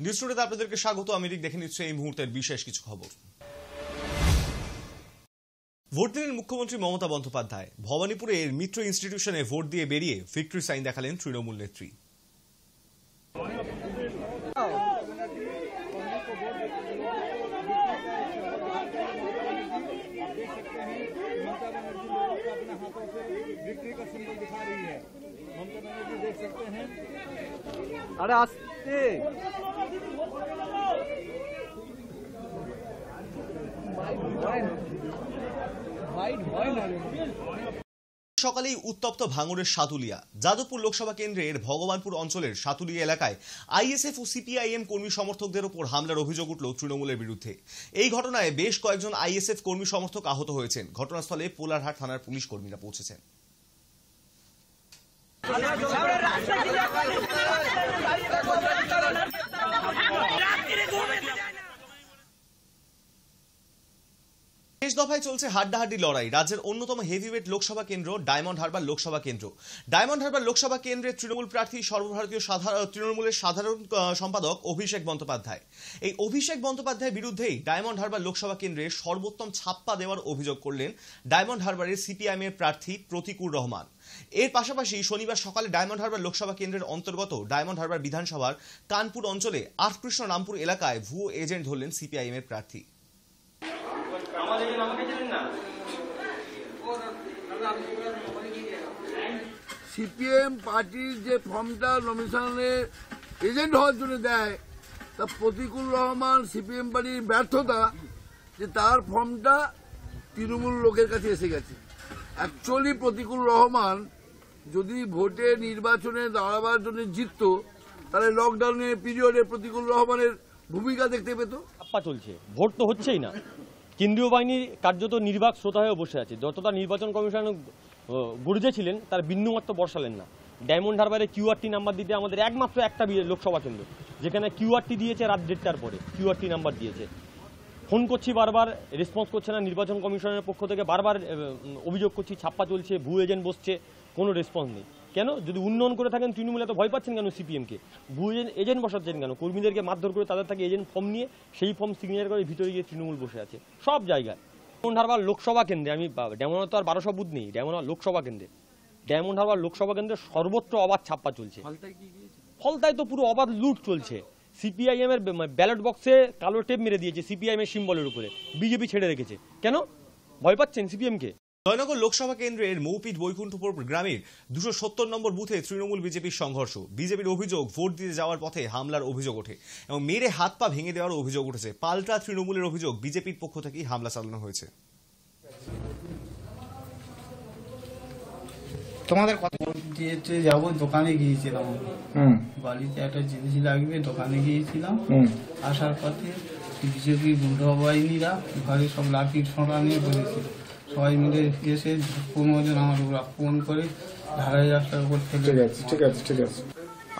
News টুডেতে আপনাদেরকে স্বাগত। আমি দেখে নিচ্ছে এই মুহূর্তের বিশেষ কিছু খবর। ভোট দিলেন মুখ্যমন্ত্রী মমতা বন্দ্যোপাধ্যায়। ভবানীপুরের মিত্র ইনস্টিটিউশনে ভোট দিয়ে বেরিয়ে ভিক্টরি সাইন দেখালেন তৃণমূল নেত্রী। अरे आस्ते সকালেই উত্তপ্ত ভাঙড়ের সাতুলিয়া। যাদবপুর লোকসভা কেন্দ্রের ভগবানপুর অঞ্চলের সাতুলিয়া এলাকায় আইএসএফ ও সিপিআইএম কর্মী সমর্থকদের উপর হামলার অভিযোগ উঠল তৃণমূলের বিরুদ্ধে। এই ঘটনায় বেশ কয়েকজন আইএসএফ কর্মী সমর্থক আহত হয়েছেন। ঘটনাস্থলে পোলারহাট থানার পুলিশ কর্মীরা পৌঁছেছেন। শেষ দফায় চলছে হাড্ডাহাড্ডি লড়াই। রাজ্যের অন্যতম হেভিওয়েট লোকসভা কেন্দ্র ডায়মন্ড হারবার লোকসভা কেন্দ্র। ডায়মন্ড হারবার লোকসভা কেন্দ্রের তৃণমূল প্রার্থী সর্বভারতীয় তৃণমূলের সাধারণ সম্পাদক অভিষেক বন্দ্যোপাধ্যায়। এই অভিষেক বন্দ্যোপাধ্যায়ের বিরুদ্ধেই ডায়মন্ড হারবার লোকসভা কেন্দ্রে সর্বোত্তম ছাপ্পা দেওয়ার অভিযোগ করলেন ডায়মন্ড হারবারের সিপিআইএম এর প্রার্থী প্রতিকুর রহমান। এর পাশাপাশি শনিবার সকালে ডায়মন্ড হারবার লোকসভা কেন্দ্রের অন্তর্গত ডায়মন্ড হারবার বিধানসভার কানপুর অঞ্চলে আটকৃষ্ণ রামপুর এলাকায় ভুয়ো এজেন্ট ধরলেন সিপিআইএম এর প্রার্থী। সিপিএম পার্টির যে ফর্মটা নমিনেশনে এজেন্ট হওয়ার জন্য দেয়, তা প্রতিকুল রহমান সিপিএম পার্টির ব্যর্থতা যে তার ফর্মটা তৃণমূল লোকের কাছে এসে গেছে। অ্যাকচুয়ালি প্রতিকুল রহমান যদি ভোটে নির্বাচনে দাঁড়াবার জন্য জিতত, তাহলে লকডাউনের পিরিয়ডে প্রতিকুল রহমানের ভূমিকা দেখতে পেত। চাপ্পা চলছে, ভোট তো হচ্ছেই না। কেন্দ্রীয় বাহিনী কার্যত নির্বাক শ্রোতা হয়ে বসে আছে। যতটা নির্বাচন কমিশন গর্জেছিলেন তার বিন্দুমাত্র বর্ষালেন না। ডায়মন্ড হারবারে কিউআরটি নাম্বার দিতে আমাদের একমাত্র একটা লোকসভা কেন্দ্র, যেখানে কিউআরটি দিয়েছে রাত 1:30টার পরে, কিউআরটি নাম্বার দিয়েছে। ফোন করছি বারবার, রেসপন্স করছে না। নির্বাচন কমিশনের পক্ষ থেকে বারবার অভিযোগ করছি ছাপ্পা চলছে, ভুয়ো এজেন্ট বসছে, কোনো রেসপন্স নেই। কেন? যদি উন্নয়ন করে থাকেন তৃণমূল এত ভয় পাচ্ছেন কেন সিপিএমকে? ভুয়ো এজেন্ট বসাচ্ছেন কেন? কর্মীদেরকে মারধর করে তাদের থেকে এজেন্ট ফর্ম নিয়ে সেই ফর্ম সিগনেচার করে ভিতরে গিয়ে তৃণমূল বসে আছে সব জায়গায়। ডায়মন্ড হারবার লোকসভা কেন্দ্রে, আমি ডায়মন্ড তো আর 1200 বুথ নেই, ডায়মন্ড লোকসভা কেন্দ্রে, ডায়মন্ড হারবার লোকসভা কেন্দ্রে সর্বত্র অবাধ ছাপ্পা চলছে। ফলতায় তো পুরো অবাধ লুট চলছে। সিপিআইএম এর ব্যালট বক্সে কালো টেপ মেরে দিয়েছে সিপিআইএম এর সিম্বলের উপরে, বিজেপি ছেড়ে রেখেছে। কেন ভয় পাচ্ছেন সিপিএম কে? জয়নগর লোকসভা কেন্দ্রের মৌপিট বৈকুণ্ঠপুর গ্রামের 270 নম্বর বুথে তৃণমূল বিজেপির সংঘর্ষ। বিজেপির অভিযোগ, ভোট দিতে যাওয়ার পথে হামলার অভিযোগ ওঠে এবং মেরে হাত পা ভেঙে দেওয়ার অভিযোগ উঠেছে। পাল্টা তৃণমূলের অভিযোগ, বিজেপির পক্ষ থেকেই হামলা চালানো হয়েছে। তোমাদের কথা যেতে যাবো, দোকানে গিয়েছিলাম, বাড়িতে একটা জিনিস লাগবে, দোকানে গিয়েছিলাম। আসার পথে বিজেপি গুন্ডা বাহিনীরা ঘরে সব লাঠি ছোঁড়া নিয়ে বসেছিল। সবাই মিলে এসে 15 জন আমার উপর ফোন করে 2,500 টাকার উপর ফেলে। ঠিক আছে।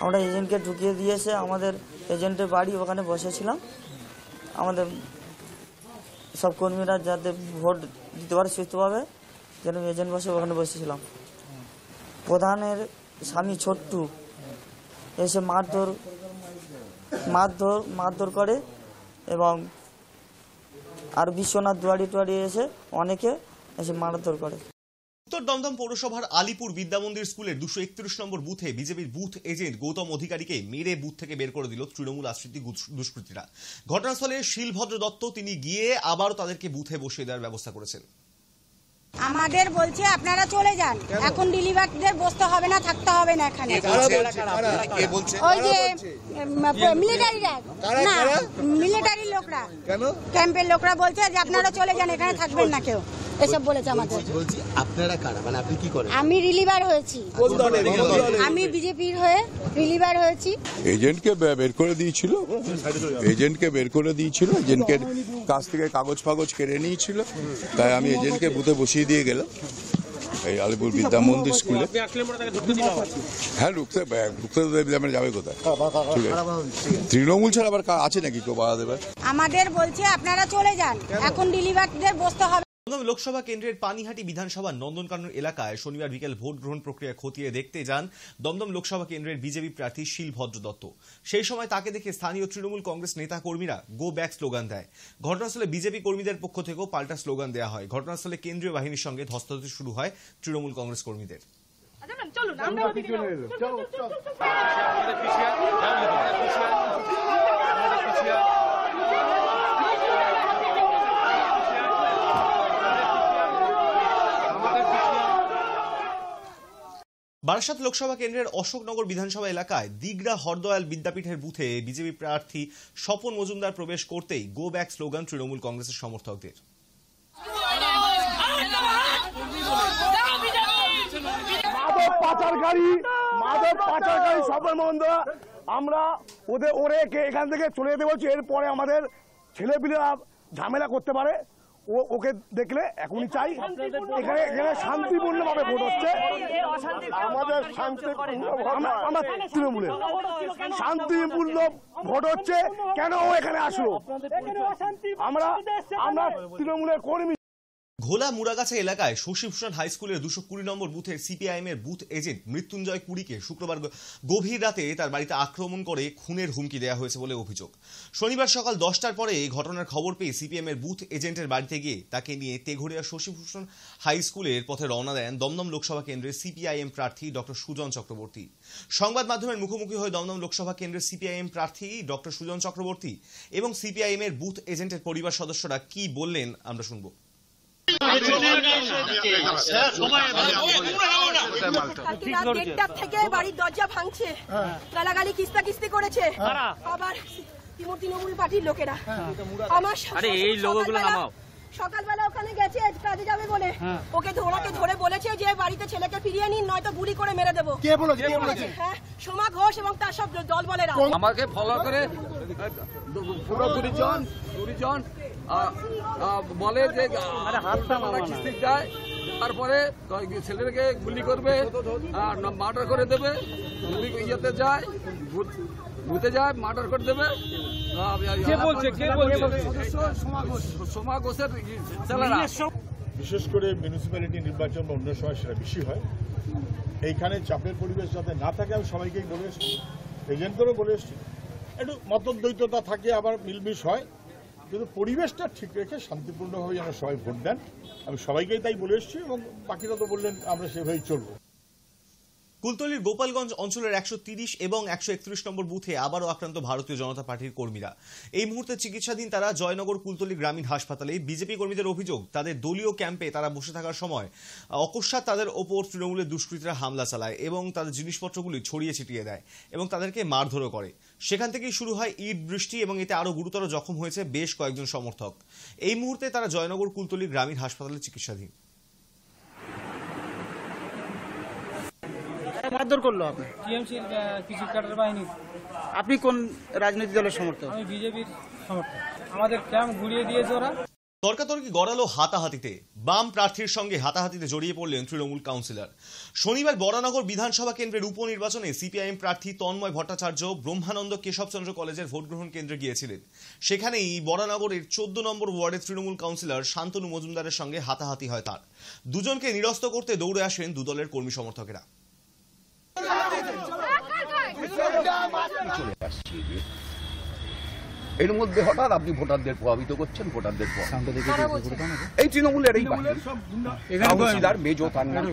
আমরা এজেন্টকে ঢুকিয়ে দিয়েছে। আমাদের এজেন্টের বাড়ি ওখানে বসেছিলাম। আমাদের সব কর্মীরা যাতে ভোট দিতে পারে সুস্থভাবে, যেন এজেন্ট বসে ওখানে বসেছিলাম। প্রধানের স্বামী ছোট্টু এসে মারধর করে এবং আর বিশ্বনাথ দুয়ারি এসে অনেকে এসে মারধর করে। উত্তর দমদম পৌরসভার আলিপুর বিদ্যামন্দির স্কুলের 231 নম্বর বুথে বিজেপির বুথ এজেন্ট গৌতম অধিকারীকে মেরে বুথ থেকে বের করে দিল তৃণমূল আশ্রিত দুষ্কৃতীরা। ঘটনাস্থলে শিলভদ্র দত্ত তিনি গিয়ে আবারও তাদেরকে বুথে বসিয়ে দেওয়ার ব্যবস্থা করেছেন। আমাদের বলছে আপনারা চলে যান, এখন ডিলিভারদের বসতে হবে না, থাকতে হবে না এখানে। ওই যে মিলিটারি লোকরা, ক্যাম্পের লোকরা বলছে যে আপনারা চলে যান, এখানে থাকবেন না কেউ, এসব বলেছে আমাদের। বলছি আপনারা কারা, মানে আপনি কি করেন? আমি রিলিভার হয়েছি, আমি বিজেপির হয়ে রিলিভার হয়েছি। এজেন্টকে বের করে দিয়েছিল, এজেন্টের কাছ থেকে কাগজ ফাগজ কেড়ে নিয়েছিল, তাই আমি এজেন্টকে বুথে বসিয়ে দিয়ে গেলাম এই আলিপুর বিদ্যা মন্দির স্কুলে। হ্যাঁ, ঢুকতে যাবে কোথায়? ঠিক আছে, তৃণমূল ছাড়া আবার আছে নাকি কেউ বাধা দেবে? আমাদের বলছে আপনারা চলে যান, এখন ডিলিভারদের বসতে হবে। দমদম লোকসভা কেন্দ্রের পানিহাটি বিধানসভা নন্দনকানন এলাকায় শনিবার বিকেল ভোট গ্রহণ প্রক্রিয়া খতিয়ে দেখতে যান দমদম লোকসভা কেন্দ্রের বিজেপি প্রার্থী শিলভদ্র দত্ত। সেই সময় তাকে দেখে স্থানীয় তৃণমূল কংগ্রেস নেতা কর্মীরা গো ব্যাক স্লোগান দেয়। ঘটনাস্থলে বিজেপি কর্মীদের পক্ষ থেকেও পাল্টা স্লোগান দেওয়া হয়। ঘটনাস্থলে কেন্দ্রীয় বাহিনীর সঙ্গে ধস্তাধস্তি শুরু হয় তৃণমূল কংগ্রেস কর্মীদের। বারাসাত লোকসভা কেন্দ্রের অশোকনগর বিধানসভা এলাকায় দিগড়া হরদয়াল বিদ্যাপীঠের বুথে বিজেপি প্রার্থী স্বপন মজুমদার প্রবেশ করতেই গো ব্যাক স্লোগান তৃণমূল কংগ্রেসের সমর্থকদের। মাদক পাচারকারী স্বপন মজুমদার, আমরা ওরে এখান থেকে চলে যেতে বলছি। এরপরে আমাদের ছেলেপিলেরা ঝামেলা করতে পারে, ওকে দেখলে এখনই চাই। এখানে শান্তিপূর্ণভাবে ভোট হচ্ছে, আমাদের আমরা তৃণমূলের শান্তিপূর্ণ ভোট হচ্ছে। কেন ও এখানে আসলো? আমরা তৃণমূলের কর্মী। ঘোলা মুরাগাছা এলাকায় শশীভূষণ হাই স্কুলের 220 নম্বর বুথের সিপিআইএম এর বুথ এজেন্ট মৃত্যুঞ্জয় কুড়িকে শুক্রবার গভীর রাতে তার বাড়িতে আক্রমণ করে খুনের হুমকি দেওয়া হয়েছে বলে অভিযোগ। শনিবার সকাল 10টার পরে এই ঘটনার খবর পেয়ে সিপিএম এর বুথ এজেন্টের বাড়িতে গিয়ে তাকে নিয়ে তেঘড়িয়া শশীভূষণ হাই স্কুলের পথে রওনা দেন দমদম লোকসভা কেন্দ্রের সিপিআইএম প্রার্থী ডক্টর সুজন চক্রবর্তী। সংবাদ মাধ্যমের মুখোমুখি হয়ে দমদম লোকসভা কেন্দ্রের সিপিআইএম প্রার্থী ডক্টর সুজন চক্রবর্তী এবং সিপিআইএম এর বুথ এজেন্টের পরিবার সদস্যরা কি বললেন আমরা শুনব। থেকে বাড়ির দরজা ভাঙছে, গালাগালি কিস্তি করেছে, আবার তৃণমূল পার্টির লোকেরা আমার সকালবেলা ওখানে গেছে কাজে যাবে বলে ওকে ধরে বলেছে যে বাড়িতে ছেলেকে ফিরিয়ে নিন, নয়তো গুলি করে মেরে দেবো। কে বলেছে? হ্যাঁ, সোমা ঘোষ এবং তার সব দল বলেরা আমাকে ফলো করে পুরো দুজন বলে যে কিস্তি যায়, তারপরে ছেলেকে গুলি করবে, মার্ডার করে দেবে, ইয়েতে যায় বুথে যায় মার্ডার করে দেবে। সোমা ঘোষের ছেলেরা। বিশেষ করে মিউনিসিপ্যালিটি নির্বাচন বা অন্য সময় সেটা বেশি হয়। এইখানে চাপের পরিবেশ যাতে না থাকে আমি সবাইকেই বলে এসেছি, এজেন্টদেরও বলে এসেছি। একটু মতদ্বৈততা থাকে, আবার মিলমিশ হয়, কিন্তু পরিবেশটা ঠিক রেখে শান্তিপূর্ণভাবে যেন সবাই ভোট দেন, আমি সবাইকেই তাই বলে এসেছি এবং বাকিরা তো বললেন আমরা সেভাবেই চলবো। কুলতলির গোপালগঞ্জ অঞ্চলের 130 এবং 131 নম্বর বুথে আবারও আক্রান্ত ভারতীয় জনতা পার্টির কর্মীরা। এই মুহূর্তে চিকিৎসাধীন তারা জয়নগর কুলতলি গ্রামীণ হাসপাতালে। বিজেপি কর্মীদের অভিযোগ, তাদের দলীয় ক্যাম্পে তারা বসে থাকার সময় অকস্মাৎ তাদের ওপর তৃণমূলের দুষ্কৃতীরা হামলা চালায় এবং তাদের জিনিসপত্রগুলি ছড়িয়ে ছিটিয়ে দেয় এবং তাদেরকে মারধরও করে। সেখান থেকেই শুরু হয় ইট বৃষ্টি এবং এতে আরও গুরুতর জখম হয়েছে বেশ কয়েকজন সমর্থক। এই মুহূর্তে তারা জয়নগর কুলতলি গ্রামীণ হাসপাতালে চিকিৎসাধীন। মারধর করলো আপনি? টিএমসির কিছু ক্যাডার বাহিনী। আপনি কোন রাজনৈতিক দলের সমর্থক? আমি বিজেপির সমর্থক। আমাদের ক্যাম্প ঘুরিয়ে দিয়েছে ওরা। তর্কাতর্কি গড়ালো হাতাহাতিতে। বাম প্রার্থীর সঙ্গে হাতাহাতিতে জড়িয়ে পড়লেন তৃণমূল কাউন্সিলর। শনিবার বরানগর বিধানসভা কেন্দ্রের উপনির্বাচনে সিপিআইএম প্রার্থী তন্ময় ভট্টাচার্য ব্রহ্মানন্দ কেশবচন্দ্র কলেজের ভোটগ্রহণ কেন্দ্রে গিয়েছিলেন। সেখানেই বরানগরের 14 নম্বর ওয়ার্ডের তৃণমূল কাউন্সিলর শান্তনু মজুমদারের সঙ্গে হাতাহাতি হয় তার। দুজনকে নিরস্ত করতে দৌড়ে আসেন দুদলের কর্মী সমর্থকেরা। এর মধ্যে হঠাৎ আপনি ভোটারদের প্রভাবিত করছেন, ভোটারদের এই তৃণমূলের এই কাউন্সিলর মেজো, তার নাম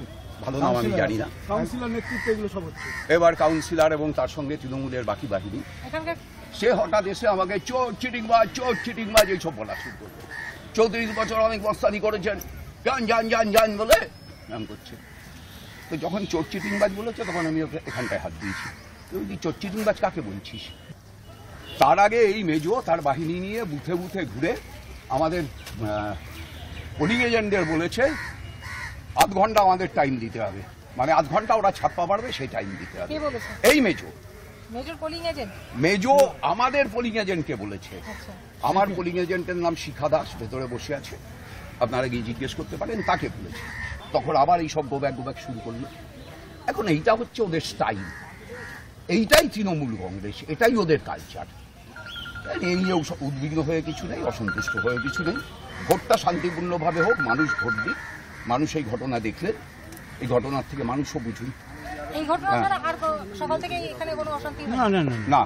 ভালো নাম আমি জানি না, এবার কাউন্সিলর এবং তার সঙ্গে তৃণমূলের বাকি বাহিনী, সে হঠাৎ এসে আমাকে চোর চিটিংবাজ এইসব বলা শুরু করবে। 34 বছর অনেক মস্তানি করেছেন, জান বলে নাম করছে। তো যখন চোর চিটিংবাজ বলেছে তখন আমি ওকে এখানটায় হাত দিয়েছি। তুই চোর চিটিংবাজ কাকে বলছিস? তার আগে এই মেজো তার বাহিনী নিয়ে বুথে বুথে ঘুরে আমাদের পোলিং এজেন্টদের বলেছে আধ ঘন্টা আমাদের টাইম দিতে হবে, মানে আধ ঘন্টা ওরা ছাপ্পা পারবে সেই টাইম দিতে হবে। এই মেজো আমাদের পোলিং এজেন্টকে বলেছে। আমার পোলিং এজেন্টের নাম শিখা দাস, ভেতরে বসে আছে, আপনারা গিয়ে জিজ্ঞেস করতে পারেন, তাকে বলেছে। তখন আবার এইসব গোব্যাক শুরু করলো। এখন এইটা হচ্ছে ওদের স্টাইল, এইটাই তৃণমূল কংগ্রেস, এটাই ওদের কালচার। এই নিয়ে উদ্বিগ্ন হয়ে কিছু নেই, অসন্তুষ্ট হয়ে কিছু নেই। ভোটটা শান্তিপূর্ণভাবে হোক, মানুষ ভোট দিক। মানুষ এই ঘটনা দেখলে এই ঘটনার থেকে মানুষও বুঝুন এই ঘটনা ছাড়া আর সকাল থেকে এখানে কোনো অশান্তি না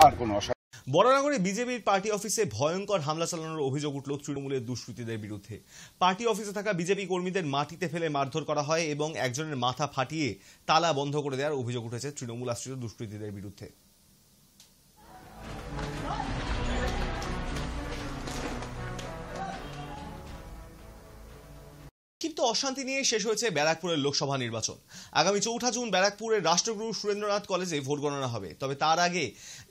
আর কোনো অশান্তি। বরানগরে বিজেপির পার্টি অফিসে ভয়ঙ্কর হামলা চালানোর অভিযোগ উঠল তৃণমূলের দুষ্কৃতীদের বিরুদ্ধে। পার্টি অফিসে থাকা বিজেপি কর্মীদের মাটিতে ফেলে মারধর করা হয় এবং একজনের মাথা ফাটিয়ে তালা বন্ধ করে দেওয়ার অভিযোগ উঠেছে তৃণমূল আশ্রিত দুষ্কৃতীদের বিরুদ্ধে। ক্ষিপ্ত অশান্তি নিয়ে শেষ হয়েছে ব্যারাকপুরের লোকসভা নির্বাচন। আগামী 4 জুন ব্যারাকপুরের রাষ্ট্রগুরু সুরেন্দ্রনাথ কলেজে ভোট গণনা হবে। তবে তার আগে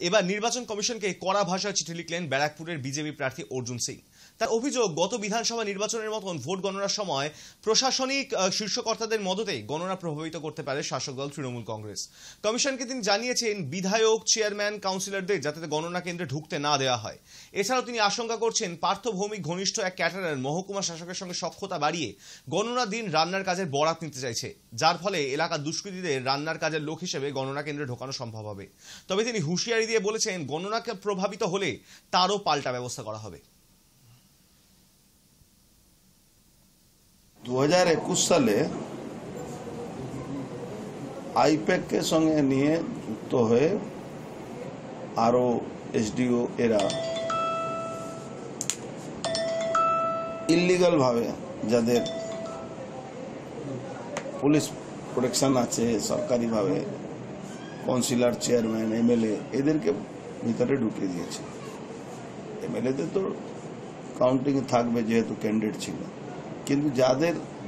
এবার নির্বাচন কমিশনকে কড়া ভাষায় চিঠি লিখলেন ব্যারাকপুরের বিজেপি প্রার্থী অর্জুন সিং। তার অভিযোগ, গত বিধানসভা নির্বাচনের মতন ভোট গণনার সময় প্রশাসনিক শীর্ষকর্তাদের মদতে গণনা প্রভাবিত করতে পারে শাসক দল তৃণমূল কংগ্রেস। কমিশনকে তিনি জানিয়েছেন বিধায়ক, চেয়ারম্যান, কাউন্সিলরদের যাতে গণনা কেন্দ্রে ঢুকতে না দেওয়া হয়। এছাড়াও তিনি আশঙ্কা করছেন পার্থভৌমিক ঘনিষ্ঠ এক ক্যাটারার মহকুমা শাসকের সঙ্গে সখ্যতা বাড়িয়ে গণনা দিন রান্নার কাজের বরাত নিতে চাইছে, যার ফলে এলাকার দুষ্কৃতীদের রান্নার কাজের লোক হিসেবে গণনা কেন্দ্রে ঢোকানো সম্ভব হবে। তবে তিনি হুঁশিয়ারি দিয়ে বলেছেন, গণনাকে প্রভাবিত হলে তারও পাল্টা ব্যবস্থা করা হবে। 2021 সালে আইপ্যাককে সঙ্গে নিয়ে যুক্ত হয়ে আরও এসডিও এরা ইলিগাল ভাবে যাদের পুলিশ প্রোটেকশন আছে সরকারিভাবে, কাউন্সিলর, চেয়ারম্যান, এমএলএ, এদেরকে ভিতরে ঢুকিয়ে দিয়েছে। এমএলএতে তো কাউন্টিং থাকবে যেহেতু ক্যান্ডিডেট ছিল, কিন্তু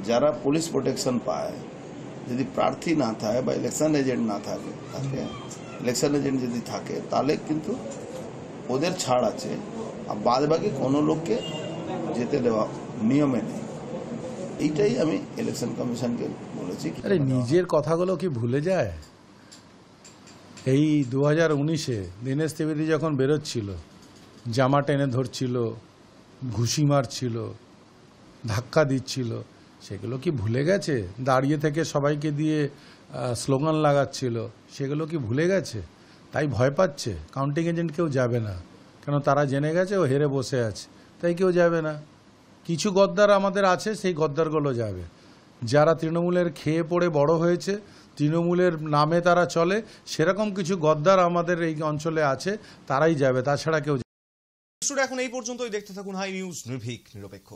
যারা পুলিশ প্রোটেকশন পায়, যদি প্রার্থী না থাকে বা ইলেকশন এজেন্ট না থাকে, ইলেকশন এজেন্ট যদি থাকে তাহলে কিন্তু ওদের ছাড় আছে, আর বাদ বাকি কোনো লোককে যেতে দেওয়া নিয়মে নেই। এইটাই আমি ইলেকশন কমিশনকে বলেছি। আরে নিজের কথাগুলো কি ভুলে যায়? এই 2019-এ দীনেশ ত্রিবেদী যখন বেরোচ্ছিল, জামা টেনে ধরছিল, ঘুষি মারছিল, ধাক্কা দিচ্ছিল, সেগুলো কি ভুলে গেছে? দাঁড়িয়ে থেকে সবাইকে দিয়ে স্লোগান লাগাচ্ছিল, সেগুলো কি ভুলে গেছে? তাই ভয় পাচ্ছে। কাউন্টিং এজেন্ট কেউ যাবে না, কেন তারা জেনে গেছে ও হেরে বসে আছে, তাই কেউ যাবে না। কিছু গদ্দার আমাদের আছে, সেই গদ্দারগুলো যাবে। যারা তৃণমূলের খেয়ে পড়ে বড় হয়েছে, তৃণমূলের নামে তারা চলে, সেরকম কিছু গদ্দার আমাদের এই অঞ্চলে আছে, তারাই যাবে, তাছাড়া কেউ। এখন এই পর্যন্তই। দেখতে থাকুন হাই নিউজ, নির্ভীক, নিরপেক্ষ।